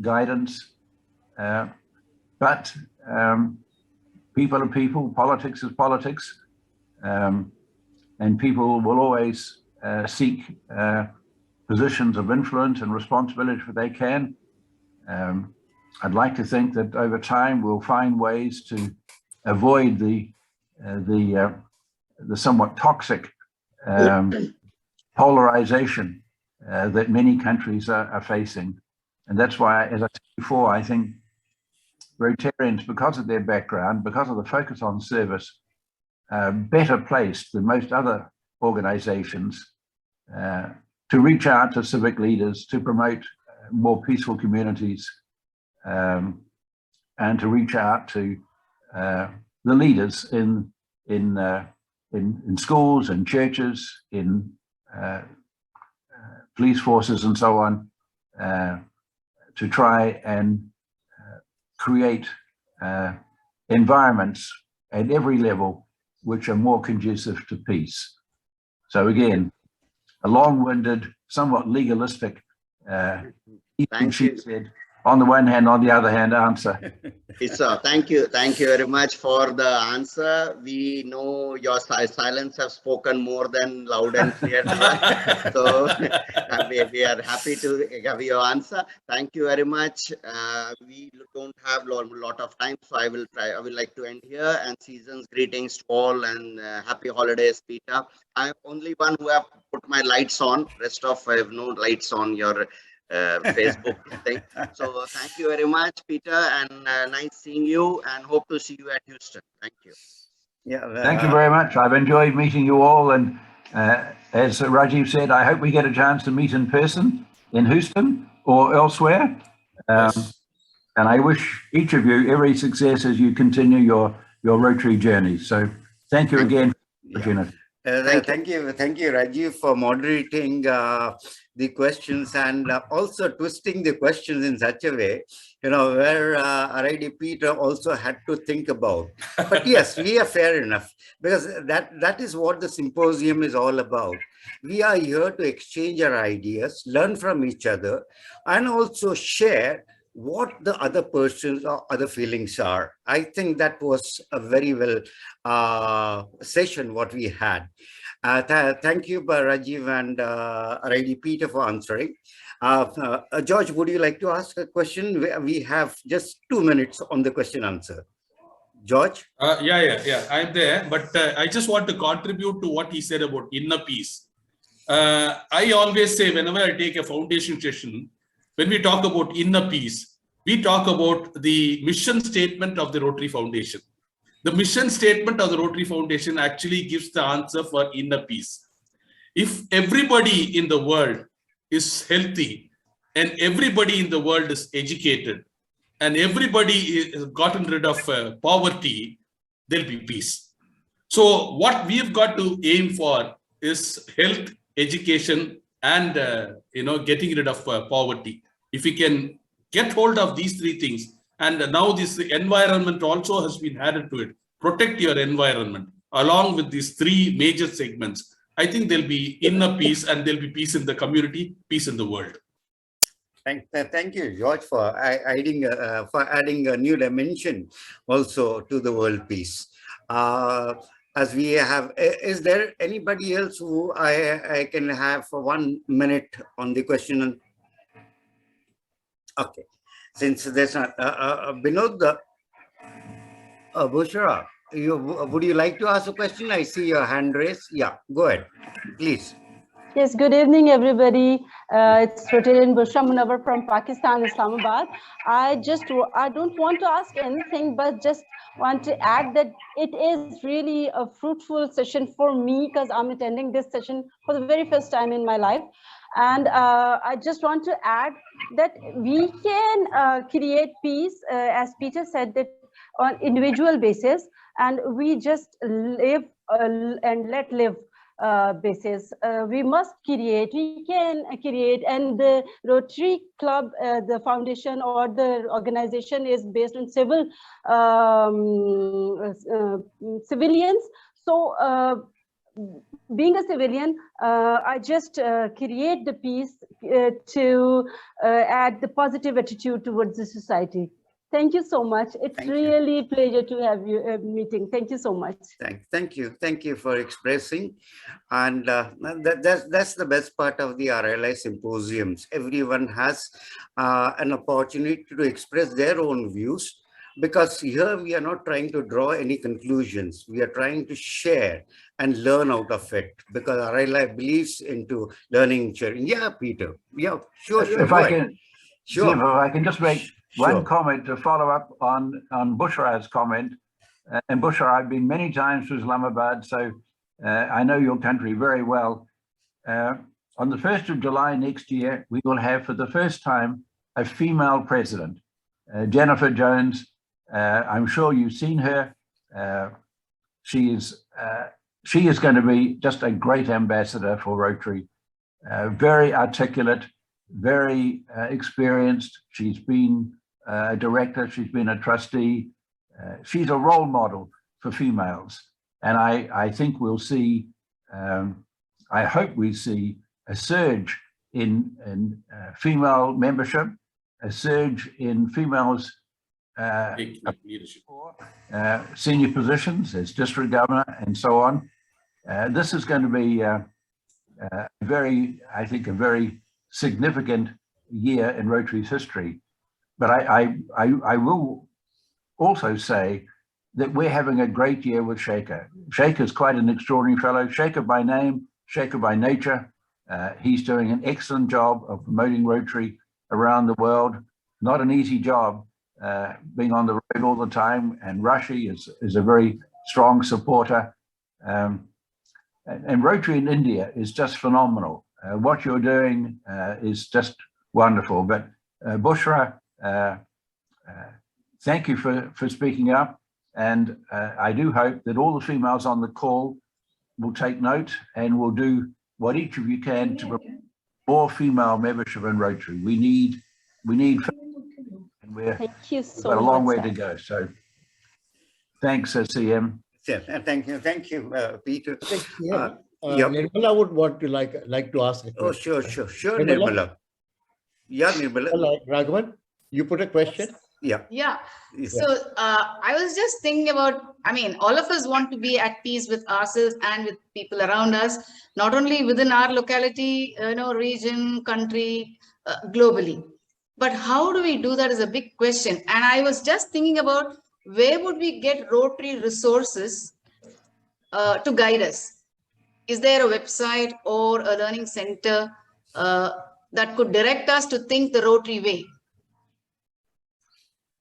guidance. But people are people, politics is politics, and people will always seek positions of influence and responsibility if they can. I'd like to think that over time we'll find ways to avoid the somewhat toxic polarization that many countries are facing. And that's why, as I said before, I think Rotarians, because of their background, because of the focus on service, are better placed than most other organizations to reach out to civic leaders, to promote more peaceful communities, and to reach out to the leaders in schools and churches, in police forces and so on, to try and create environments at every level which are more conducive to peace. So again, a long-winded, somewhat legalistic,
Thank you.
said, on the one hand, on the other hand, answer.
Sir, thank you very much for the answer. We know your silence have spoken more than loud and clear to us. So we are happy to give your answer. Thank you very much. We don't have a lot of time, so I will like to end here, and season's greetings to all, and happy holidays, Peter. I'm only one who have put my lights on. Rest of I have no lights on your Facebook thing. So thank you very much, Peter, and nice seeing you, and hope to see you at Houston. Thank you.
Yeah.
Thank you very much. I've enjoyed meeting you all, and as Rajiv said, I hope we get a chance to meet in person in Houston or elsewhere.
Yes.
And I wish each of you every success as you continue your Rotary journey. So thank you again for the opportunity.
Thank you, Rajiv, for moderating the questions, and also twisting the questions in such a way, where RID Peter also had to think about. But yes, we are fair enough, because that is what the symposium is all about. We are here to exchange our ideas, learn from each other, and also share what the other person's or other feelings are. I think that was a very well session what we had. Thank you, Rajiv and RID Peter, for answering. George, would you like to ask a question? We have just 2 minutes on the question answer. George?
Yeah. I'm there, but I just want to contribute to what he said about inner peace. I always say, whenever I take a foundation session, when we talk about inner peace, we talk about the mission statement of the Rotary Foundation. The mission statement of the Rotary Foundation actually gives the answer for inner peace. If everybody in the world is healthy, and everybody in the world is educated, and everybody has gotten rid of poverty, there'll be peace. So what we've got to aim for is health, education, and getting rid of poverty. If we can get hold of these three things, and now this environment also has been added to it, protect your environment along with these three major segments, I think there'll be inner peace, and there'll be peace in the community, peace in the world.
Thank you, George, for adding a new dimension also to the world peace. As we have, is there anybody else who I can have for 1 minute on the question? Okay, since there's not Binod Bushra, would you like to ask a question? I see your hand raised. Yeah, go ahead, please.
Yes, good evening, everybody. It's Rotarian Bushra Munawar from Pakistan, Islamabad. I don't want to ask anything, but just want to add that it is really a fruitful session for me because I'm attending this session for the very first time in my life. And I just want to add that we can create peace, as Peter said, that on individual basis, and we just live and let live basis. We must create, we can create, and the Rotary Club, the foundation or the organization is based on civilians. So being a civilian, I just create the peace to add the positive attitude towards the society. Thank you so much. It's really a pleasure to have you meeting. Thank you so much.
Thank you for expressing, and that's the best part of the RLI symposiums. Everyone has an opportunity to express their own views, because here we are not trying to draw any conclusions. We are trying to share and learn out of it, because RLI believes into learning and sharing. Yeah, Peter. Yeah, sure.
If I can just make one comment to follow up on Bushra's comment. And Bushra, I've been many times to Islamabad, so I know your country very well. On the 1st of July next year, we will have for the first time a female president, Jennifer Jones. I'm sure you've seen her. She is going to be just a great ambassador for Rotary, very articulate, very experienced. She's been a director, she's been a trustee. She's a role model for females. And I think we'll see, I hope we see a surge in female membership, a surge in females leadership, senior positions as district governor and so on. This is going to be I think a very significant year in Rotary's history. But I will also say that we're having a great year with Shaker. Shaker's quite an extraordinary fellow. Shaker by name, Shaker by nature. He's doing an excellent job of promoting Rotary around the world. Not an easy job, being on the road all the time. And Rashi is a very strong supporter. And Rotary in India is just phenomenal. What you're doing is just wonderful. But Bushra, thank you for speaking up. And I do hope that all the females on the call will take note and will do what each of you can to promote more female membership in Rotary. We need, and we've got a long way to go. So thanks, CM.
Yeah, thank you, Peter.
Nirmala would want to like to ask a question.
Oh, sure, Nirmala. Yeah, Nirmala.
Raghavan, you put a question?
Yeah.
So I was just thinking about, I mean, all of us want to be at peace with ourselves and with people around us, not only within our locality, region, country, globally. But how do we do that is a big question. And I was just thinking about where would we get Rotary resources to guide us? Is there a website or a learning center that could direct us to think the Rotary way?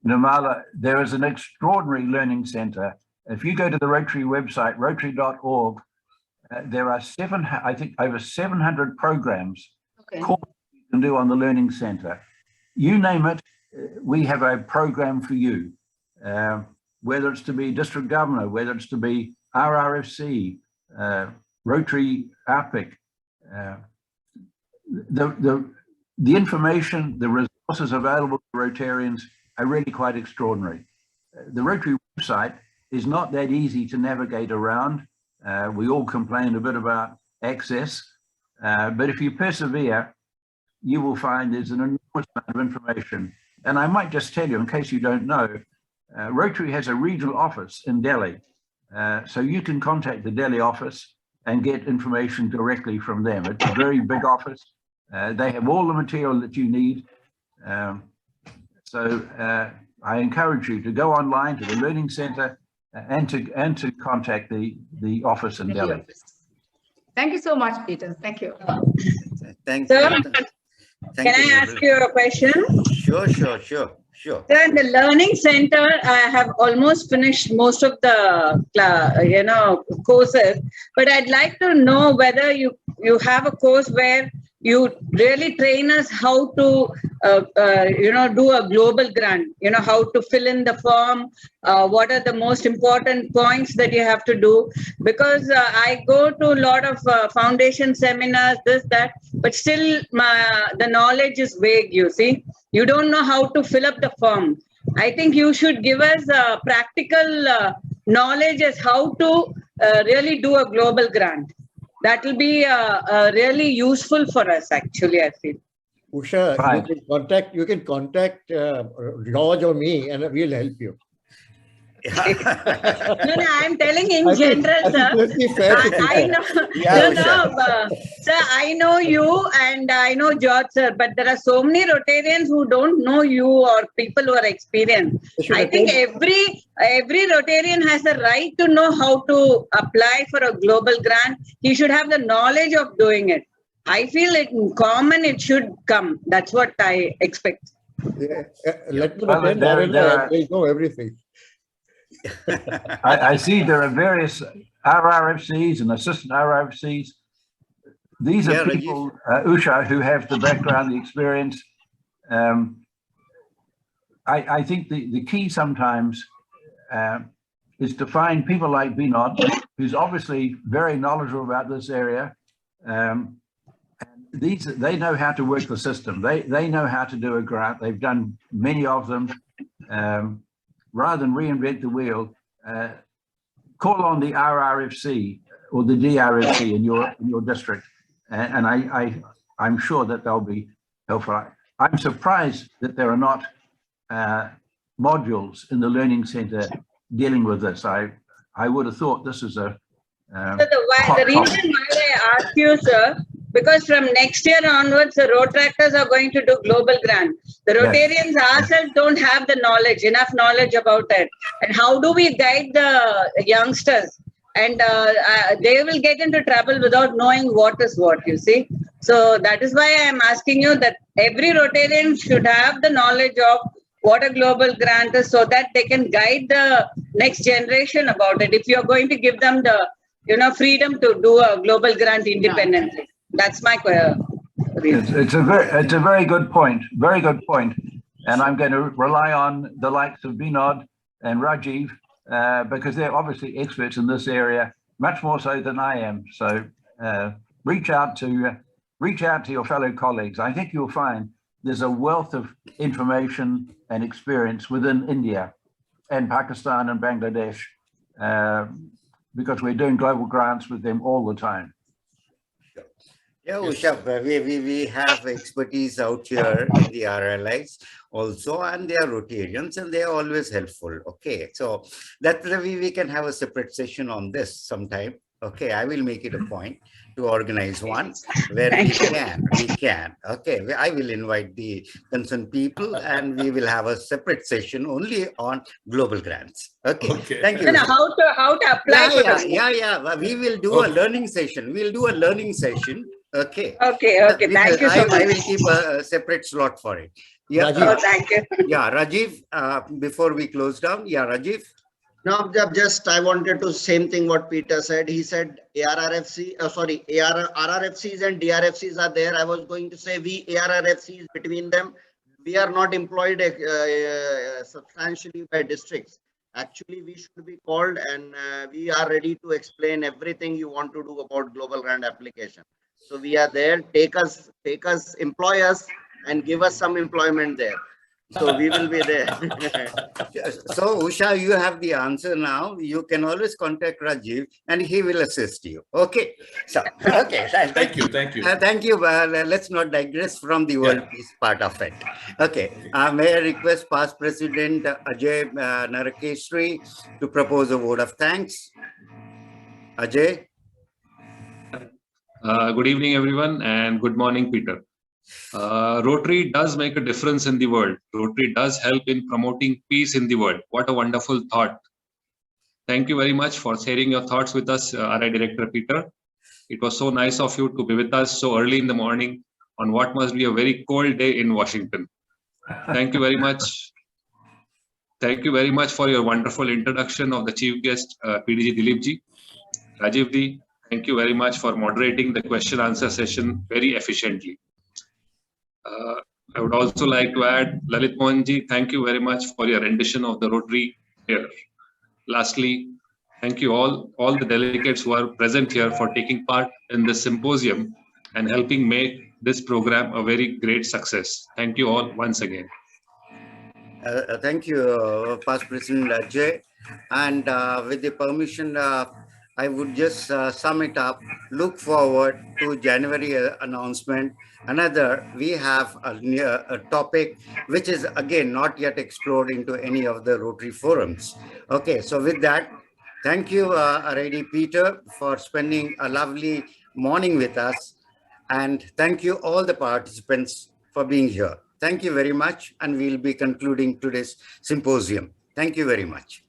Nirmala, there is an extraordinary learning center. If you go to the Rotary website, rotary.org, there are over 700 programs you can do on the learning center. You name it, we have a program for you. Whether it's to be district governor, whether it's to be RRFC, Rotary ARPIC, the information, the resources available to Rotarians are really quite extraordinary. The Rotary website is not that easy to navigate around. We all complain a bit about access, but if you persevere, you will find there's an enormous amount of information. And I might just tell you, in case you don't know, Rotary has a regional office in Delhi. So you can contact the Delhi office and get information directly from them. It's a very big office. They have all the material that you need. So I encourage you to go online to the Learning Center and to contact the office in Delhi.
Thank you so much, Peter. Thank you.
Thank
Sir,
you.
can I ask you a question?
Sure.
Sir, in the Learning Center, I have almost finished most of the, courses, but I'd like to know whether you have a course where you really train us how to, do a global grant, how to fill in the form, what are the most important points that you have to do, because I go to a lot of foundation seminars, this, that, but still the knowledge is vague, you see. You don't know how to fill up the form. I think you should give us practical knowledge as how to really do a global grant. That will be really useful for us, actually, I feel.
Usha,
Right.
you can contact George or me, and we'll help you.
No, I'm telling in general, sir. I know, sir, I know you and I know George, sir, but there are so many Rotarians who don't know you or people who are experienced. I think every Rotarian has the right to know how to apply for a global grant. He should have the knowledge of doing it. I feel it in common, it should come. That's what I expect.
Yeah, let me
Well,
attend they know everything.
I see there are various RRFCs and assistant RRFCs. These are people, Usha, who have the background, the experience. I think the key sometimes is to find people like Vinod, who's obviously very knowledgeable about this area. They know how to work the system. They know how to do a grant. They've done many of them. Rather than reinvent the wheel, call on the RRFC or the DRFC in your district, and I'm sure that they'll be helpful. I'm surprised that there are not modules in the Learning Center dealing with this. I would have thought this is a
the reason why I ask you, sir, because from next year onwards, the road tractors are going to do global grant. The Rotarians ourselves don't have the knowledge, enough knowledge about it. And how do we guide the youngsters? And they will get into trouble without knowing what is what, you see. So that is why I am asking you that every Rotarian should have the knowledge of what a global grant is so that they can guide the next generation about it. If you're going to give them the, freedom to do a global grant independently. That's my reason.
It's a very good point. Very good point. And I'm going to rely on the likes of Vinod and Rajiv because they're obviously experts in this area, much more so than I am. So reach out to your fellow colleagues. I think you'll find there's a wealth of information and experience within India and Pakistan and Bangladesh because we're doing global grants with them all the time.
Yeah, Usha, we have expertise out here in the RLIs also, and they are Rotarians and they are always helpful. Okay, so that's the way we can have a separate session on this sometime. Okay, I will make it a point to organize one where we can. Okay, I will invite the concerned people and we will have a separate session only on global grants. Okay. Thank you.
How to apply for this?
Yeah. We will do a learning session. We'll do a learning session. Okay.
Okay. Thank you so much.
I will keep a separate slot for it. Yeah.
Thank you.
Yeah, Rajiv, before we close down. Yeah, Rajiv.
No, just I wanted to same thing what Peter said. He said RRFCs and DRFCs are there. I was going to say we ARRFCs between them. We are not employed substantially by districts. Actually, we should be called and we are ready to explain everything you want to do about global grant application. So we are there. Take us, employ us, and give us some employment there. So we will be there.
So Usha, you have the answer now. You can always contact Rajiv and he will assist you. Okay. So, okay.
Thank you.
Thank you. Let's not digress from the world peace part of it. Okay. May I request past President Ajay Narakeshri to propose a vote of thanks. Ajay.
Good evening, everyone, and good morning, Peter. Rotary does make a difference in the world. Rotary does help in promoting peace in the world. What a wonderful thought. Thank you very much for sharing your thoughts with us, RI Director Peter. It was so nice of you to be with us so early in the morning on what must be a very cold day in Washington. Thank you very much. Thank you very much for your wonderful introduction of the chief guest, PDG Dilipji. Rajivji, thank you very much for moderating the question answer session very efficiently. I would also like to add, Lalit Mohanji, thank you very much for your rendition of the Rotary here. Lastly, thank you all the delegates who are present here for taking part in this symposium and helping make this program a very great success. Thank you all once again.
Thank you, Past President Ajay. And with the permission, I would just sum it up. Look forward to January announcement. Another, we have a topic which is again not yet explored into any of the Rotary forums. Okay, so with that, thank you, already Peter, for spending a lovely morning with us. And thank you all the participants for being here. Thank you very much. And we'll be concluding today's symposium. Thank you very much.